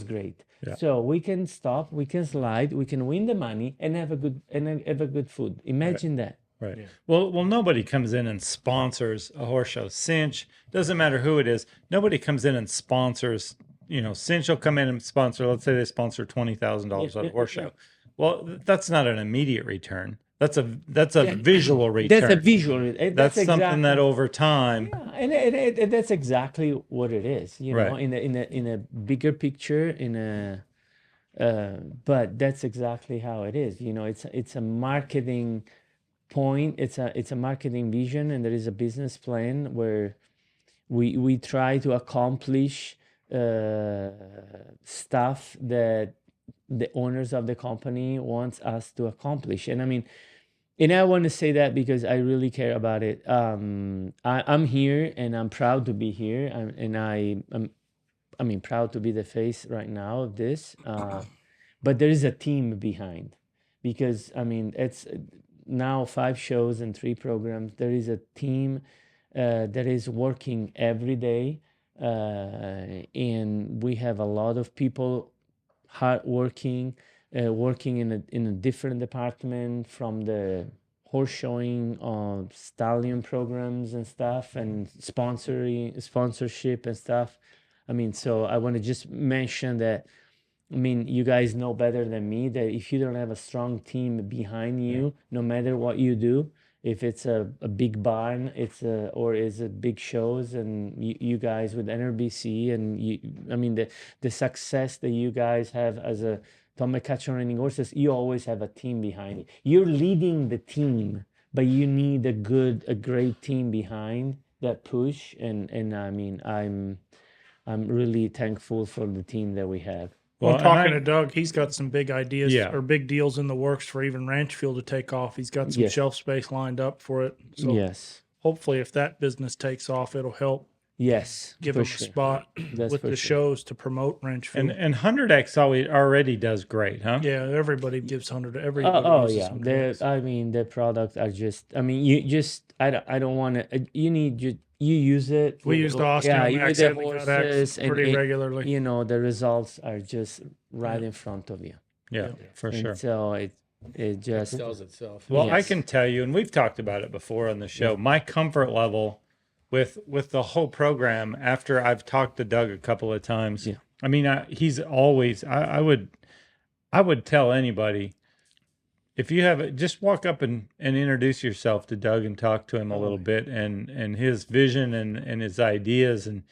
great. Yeah. So we can stop, we can slide, we can win the money and have a good food. Imagine that. Right. Yeah. Well, nobody comes in and sponsors a horse show. Cinch, doesn't matter who it is. Nobody comes in and sponsors. Cinch will come in and sponsor. Let's say they sponsor $20,000 on a horse show. Well, that's not an immediate return. That's a visual return. That's a visual. That's something that over time. Yeah, and that's exactly what it is. Know, in a bigger picture, but that's exactly how it is. It's a marketing point. It's a marketing vision, and there is a business plan where we try to accomplish stuff that the owners of the company wants us to accomplish. And I mean, and I want to say that because I really care about it. I'm here and I'm proud to be here, I mean, proud to be the face right now of this. But there is a team behind, because I mean, it's now 5 shows and 3 programs. There is a team that is working every day, and we have a lot of people hard working, working in a different department, from the horse showing, stallion programs and stuff, and sponsorship and stuff. I mean, so I want to just mention that. I mean, you guys know better than me that if you don't have a strong team behind you, no matter what you do, if it's a big barn, or is it big shows, and you guys with NRBC, and I mean, the success that you guys have as a Tom McCutcheon reining horses, you always have a team behind it. You're leading the team, but you need a great team behind that push. And I mean, I'm really thankful for the team that we have. Well, I'm and talking to Doug. He's got some big ideas Yeah. or big deals in the works for even ranch fuel to take off. He's got some Yes. shelf space lined up for it. So Yes. hopefully, if that business takes off, it'll help Yes. give for him sure. a spot That's with for the sure. shows to promote ranch fuel. And 100X already does great, huh? Yeah, everybody gives 100. Everybody Oh uses yeah. 100. I mean, the products are just. I mean, you just. I don't want to. You need you use it. We with use the- the Austin yeah, you Max with the and the Gut horses, X pretty and regularly. you know, the results are just right in front of you. Yeah, for And sure. so it just. Sells itself. Well, I Yes. can tell you, and we've talked about it before on the show, my comfort level with the whole program, after I've talked to Doug a couple of times. Yeah. I mean, he's always, I would tell anybody, if you have it, just walk up and introduce yourself to Doug and talk to him a little bit, and his vision and his ideas, and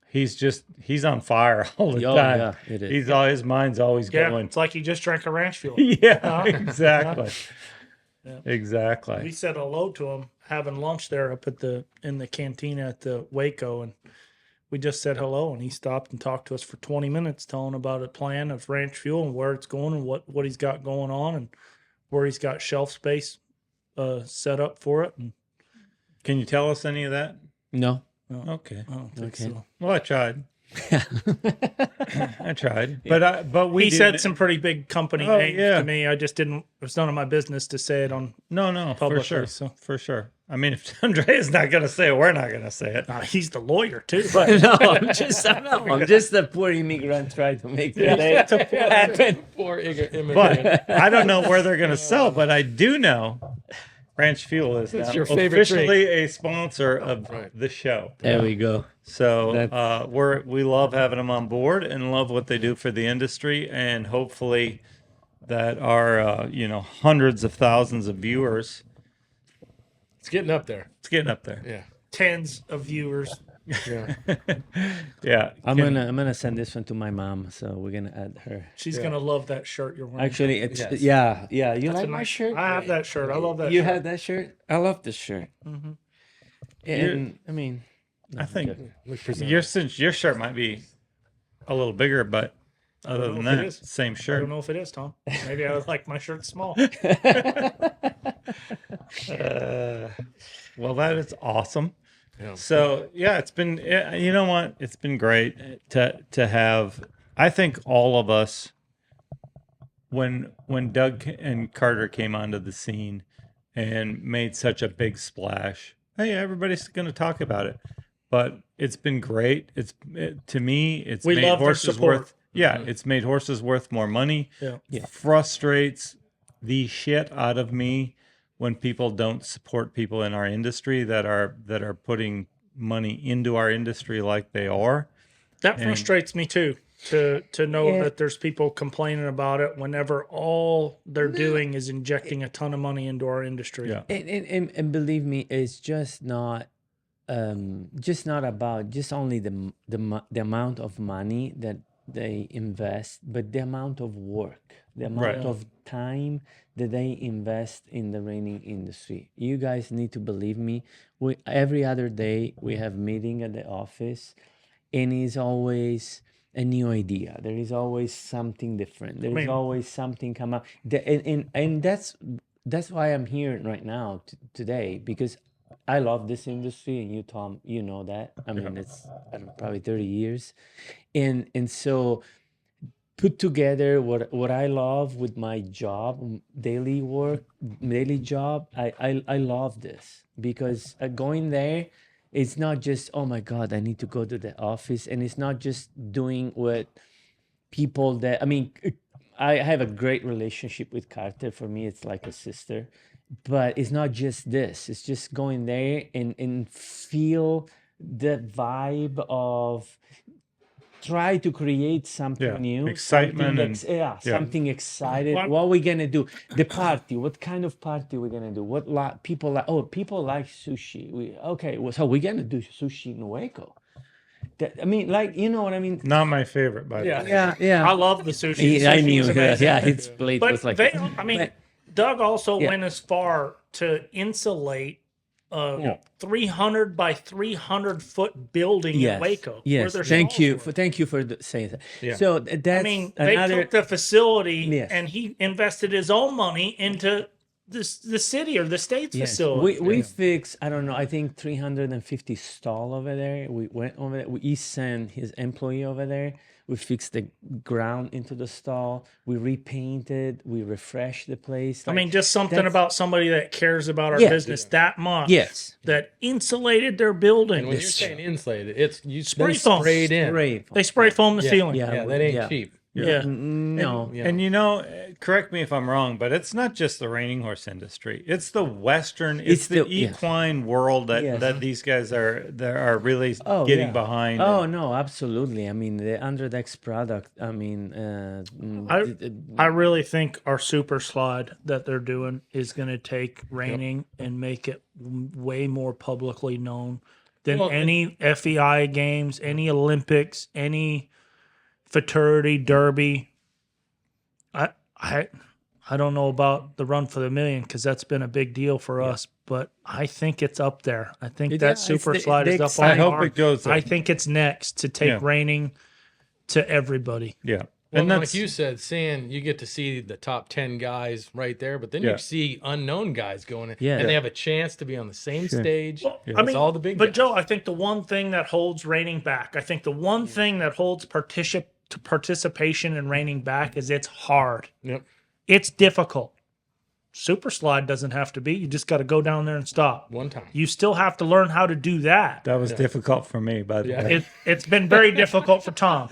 he's on fire all the Oh, time. yeah, it is. His mind's always Yeah, going. it's like he just drank a ranch fuel. Yeah, exactly. Yeah. Exactly. We said hello to him having lunch there up in the cantina at the Waco, and we just said hello, and he stopped and talked to us for 20 minutes, telling about a plan of ranch fuel and where it's going and what he's got going on and where he's got shelf space set up for it. And Can you tell us any of that? No. Okay. I don't think Okay. so. Well, I tried. I tried, but we He did- said some pretty big company Oh, names yeah. to me. I just didn't. It was none of my business to say it on. no publicly, for sure, so. for sure. I mean, if Andrea's not going to say it, we're not going to say it. He's the lawyer too. No, I'm just a poor immigrant trying to make the day happen. Poor immigrant. But I don't know where they're going to sell. But I do know Ranch Fuel is now your favorite officially a sponsor of the show. There we go. So That's- we love having them on board and love what they do for the industry, and hopefully that our hundreds of thousands of viewers. It's getting up there. It's getting up there. Yeah. Tens of viewers. Yeah. Yeah, I'm gonna send this one to my mom, so we're gonna add her. She's gonna love that shirt you're wearing. Actually, it's Yes. yeah. You That's like a my nice- shirt? I have that shirt. I love that. You shirt. have that shirt? I love this shirt. Mhm. And I mean, I think Look presentable. your shirt might be a little bigger, but other know than if it that, is. same I shirt. don't know if it is, Tom. Maybe I would like my shirt small. Well, that is awesome. Yeah. So yeah, it's been, you know what? It's been great to have, I think all of us, when Doug and Carter came onto the scene and made such a big splash, hey, everybody's going to talk about it, but it's been great. To me, it's We made love their horses support. worth, it's made horses worth more money. Yeah. Frustrates the shit out of me when people don't support people in our industry that are putting money into our industry like they are. That frustrates me too. To know Yeah. that there's people complaining about it whenever all they're doing is injecting a ton of money into our industry. Yeah. and believe me, it's just not about just only the amount of money that they invest, but the amount of work, the amount Right. of time that they invest in the reining industry. You guys need to believe me. Every other day we have meeting at the office, and it's always a new idea. There is always something different. There is always something come up. And that's why I'm here right now today, because I love this industry, and you, Tom, you know that. I mean, it's I don't know, probably 30 years, and so put together what I love with my job, daily work, daily job. I love this because going there, it's not just, oh my God, I need to go to the office, and it's not just doing what people that I mean. I have a great relationship with Carter. For me, it's like a sister, but it's not just this. It's just going there and feel the vibe of try to create something new, excitement something excited. What are we gonna do? The party. What kind of party we're gonna do? What people like? Oh, people like sushi. So we're gonna do sushi in Waco. I mean, like, you know what I mean? Not my favorite, by the way. Yeah. I love the sushi. I Sushi's knew. amazing. Yeah, his plate But was like. Doug also went as far to insulate a 300 by 300 foot building in Waco. Yes, thank you for saying that. Yeah. So that's they took the facility and he invested his own money into the city or the state's facility. We fixed, I don't know, I think 350 stall over there. We went over there. We sent his employee over there. We fixed the ground into the stall. We repainted. We refreshed the place. I mean, just something about somebody that cares about our business that much. Yes. That insulated their building. And when you're saying insulated, it's you Spray they foam. sprayed in. They spray foam the ceiling. Yeah, that ain't cheap. Yeah. No. And you know, correct me if I'm wrong, but it's not just the reining horse industry. It's the Western, it's the equine world that these guys are really getting behind. Oh no, absolutely. I mean, the Underdeck's product. I mean, I really think our super slide that they're doing is going to take reining and make it way more publicly known than any FEI games, any Olympics, any fraternity derby. I don't know about the Run for the Million because that's been a big deal for us, but I think it's up there. I think that super slide is up on I hope it goes there. I think it's next to take reining to everybody. Yeah. Well, And like you said, you get to see the top 10 guys right there, but then you see unknown guys going in, and they have a chance to be on the same stage. Well, I mean, all the big guys. Joe, I think the one thing that holds reining back, I think the one thing that holds participation in reining back is it's hard. Yep. It's difficult. Super slide doesn't have to be. You just got to go down there and stop. One time. You still have to learn how to do that. that was difficult for me, by the way. It's been very difficult for Tom.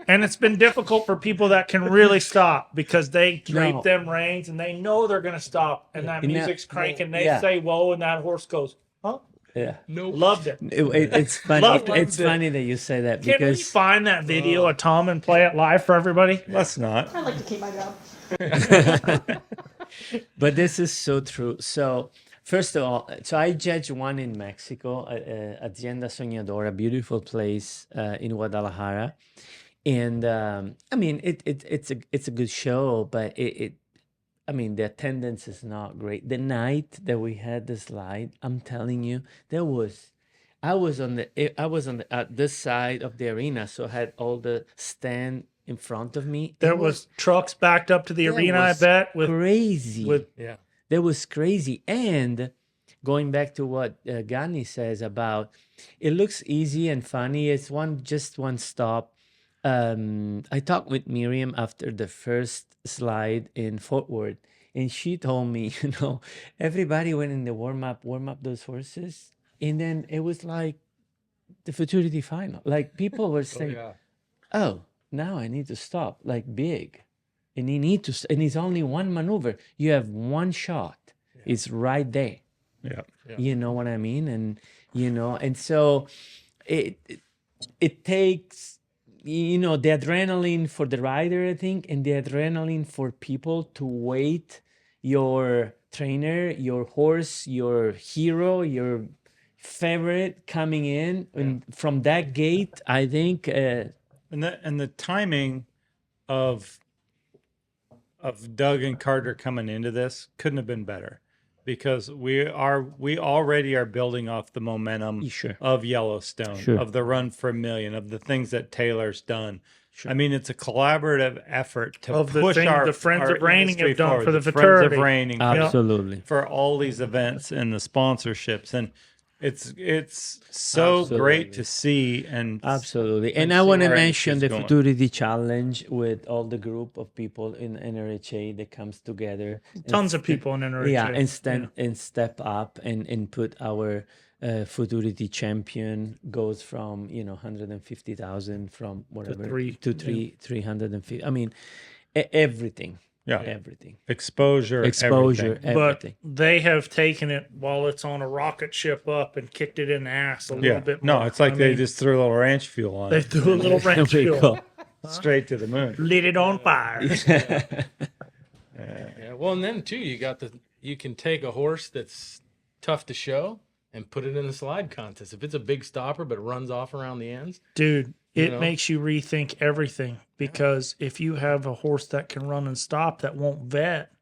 And it's been difficult for people that can really stop because they drape them reins and they know they're going to stop. And that music's cranking. They say, whoa, and that horse goes, huh? Yeah. Nope. Loved it. It's funny. It's funny that you say that Can we because find that video of Tom and play it live for everybody? Let's not. I like to keep my job. but this is so true. So first of all, I judged one in Mexico, Hacienda Soñadora, beautiful place in Guadalajara, and I mean it's a good show, but I mean the attendance is not great. The night that we had the slide, I'm telling you, I was on the at this side of the arena, so I had all the stand in front of me. There was trucks backed up to the arena, I bet. Crazy. Yeah. That was crazy. And going back to what Gunny says about, it looks easy and funny. It's just one stop. I talked with Miriam after the first slide in Fort Worth, and she told me, everybody went in the warm up those horses, and then it was like the futurity final. Like people were saying, "Oh, now I need to stop." Like big, and you need to, and it's only one maneuver. You have one shot. It's right there. Yeah. You know what I mean? And and so it takes the adrenaline for the rider, I think, and the adrenaline for people to wait your trainer, your horse, your hero, your favorite coming in, and from that gate, I think. And the timing of Doug and Carter coming into this couldn't have been better, because we already are building off the momentum Sure. of Yellowstone, Sure. of the Run for a Million, of the things that Taylor's done. I mean, it's a collaborative effort to Of the push thing our the Friends our of Reining industry have done forward. for the Friends fraternity. of Reining, Absolutely. for all these events and the sponsorships, and it's so great to see. And Absolutely. and And I see want to where mention the industry's going. Futurity Challenge with all the group of people in NRHA that comes together. Tons of people in NRHA. Yeah, and step up and put our Futurity champion goes from 150,000 from whatever to 350. I mean, everything. Yeah. Everything. Exposure, everything. But Everything. they have taken it while it's on a rocket ship up and kicked it in the ass a little bit more. No, it's like I they mean, just threw a little ranch fuel on they it, threw a little wrench There we fuel, go. straight to the moon. lit it on fire. Yeah. Well, and then too, you can take a horse that's tough to show and put it in the slide contest. If it's a big stopper but it runs off around the ends, Dude, it know? makes you rethink everything because if you have a horse that can run and stop that won't vet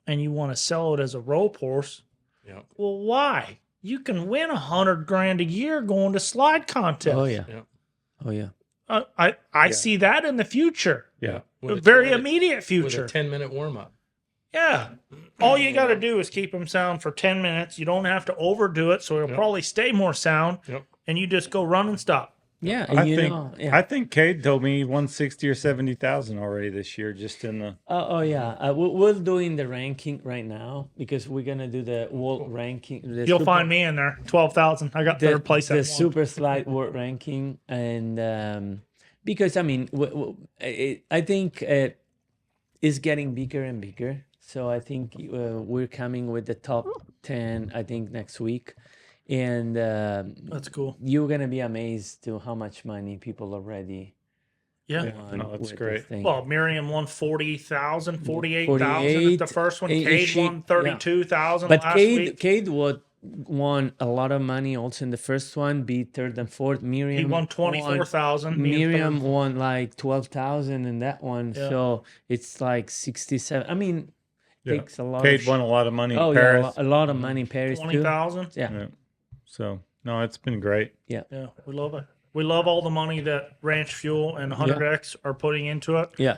and you want to sell it as a rope horse, yeah, well, why? You can win $100,000 a year going to slide contests. Oh yeah. yeah. Oh yeah. I see that in the future, Yeah. a very immediate With future. a 10-minute warm up. Yeah. All you got to do is keep him sound for 10 minutes. You don't have to overdo it, so he'll probably stay more sound. Yep. And you just go run and stop. Yeah. I think Cade told me he won 60 or 70,000 already this year, just in the. Yeah. We're doing the ranking right now because we're gonna do the world ranking. You'll find me in there. 12,000. I got third place at the one. super slide world ranking, and because I mean, I think it's getting bigger and bigger. So I think we're coming with the top 10. I think next week, and That's cool. you're gonna be amazed to how much money people already. Yeah. No, that's with great. this thing. Well, Miriam won 40,000, 48,000 at 48, the first one. and Cade she- won 32,000 But last week. Cade won a lot of money also in the first one, beat third and fourth. Miriam He won 24,000. me and Miriam third. won like 12,000 in that one, Yeah. so it's like 67. I mean, Yeah. takes a lot. Cade won a lot of money in Oh Paris. yeah, a lot of money in Paris too. 20,000. Yeah, Yeah. So, no, it's been great. Yeah, we love it. We love all the money that Ranch Fuel and 100X are putting into it. yeah.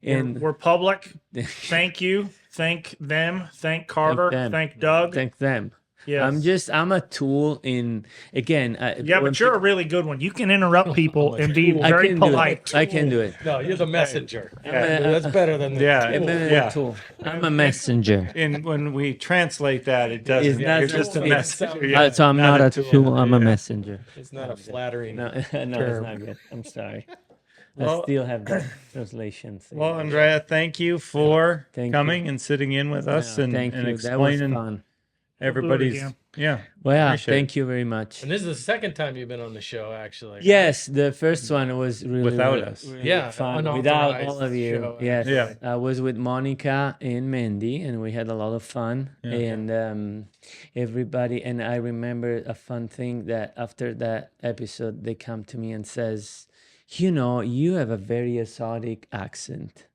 And We're public. Thank you. Thank them. Thank Carter. them. Thank Doug. thank them. Yes. I'm a tool in again. Yeah, but you're a really good one. You can interrupt people and be I very can polite. do it. I can do it. No, you're the messenger. a- That's better than the Yeah. I'm a Yeah. tool. I'm a messenger. And when we translate that, it doesn't. not It's just a tool. messenger. Yeah. So I'm not a tool. I'm a messenger. It's not a flattering. No, no, it's Term. not good. I'm sorry. Well- I still have that translation thing. Well, Andrea, thank you for Thank coming and sitting in with us and, Thank and you. That was explaining fun. everybody's. again. Yeah. Well, yeah, Appreciate thank you very much. And this is the second time you've been on the show, actually. Yes, the first one was really Without really, us. really Yeah, fun. unauthorized Without all of you. show, Yes, Yeah. I was with Monica and Mandy, and we had a lot of fun. And everybody, and I remember a fun thing that after that episode, they come to me and says, you have a very exotic accent.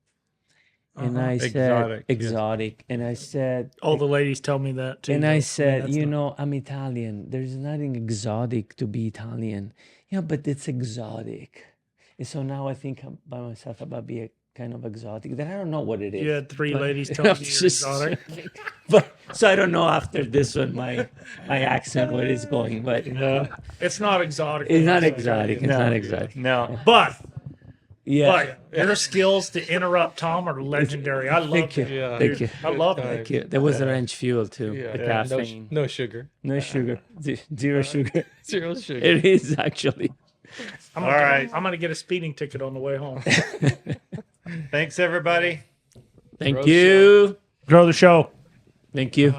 And I said, Exotic, yes. exotic. And I said, All the ladies tell me that too. and though. I mean, said, that's not- I'm Italian. There's nothing exotic to be Italian. Yeah, but it's exotic. And so now I think by myself about being kind of exotic. That I don't know what it is. you had three but- ladies telling I'm you you're just- exotic. But so I don't know after this one my accent where it's going. But It's not exotic. it's not exotic. It's No. not exotic. No. But Yeah. your skills to interrupt Tom are legendary. I love Thank you. it. Yeah. Thank you. I love it. Thank you. There was a ranch fuel too. Yeah. The Yeah, caffeine. no sugar. No sugar. Zero sugar. Zero sugar. It is actually. I'm All gonna, right. I'm going to get a speeding ticket on the way home. Thanks, everybody. Thank Gross you. Grow the show. Thank you.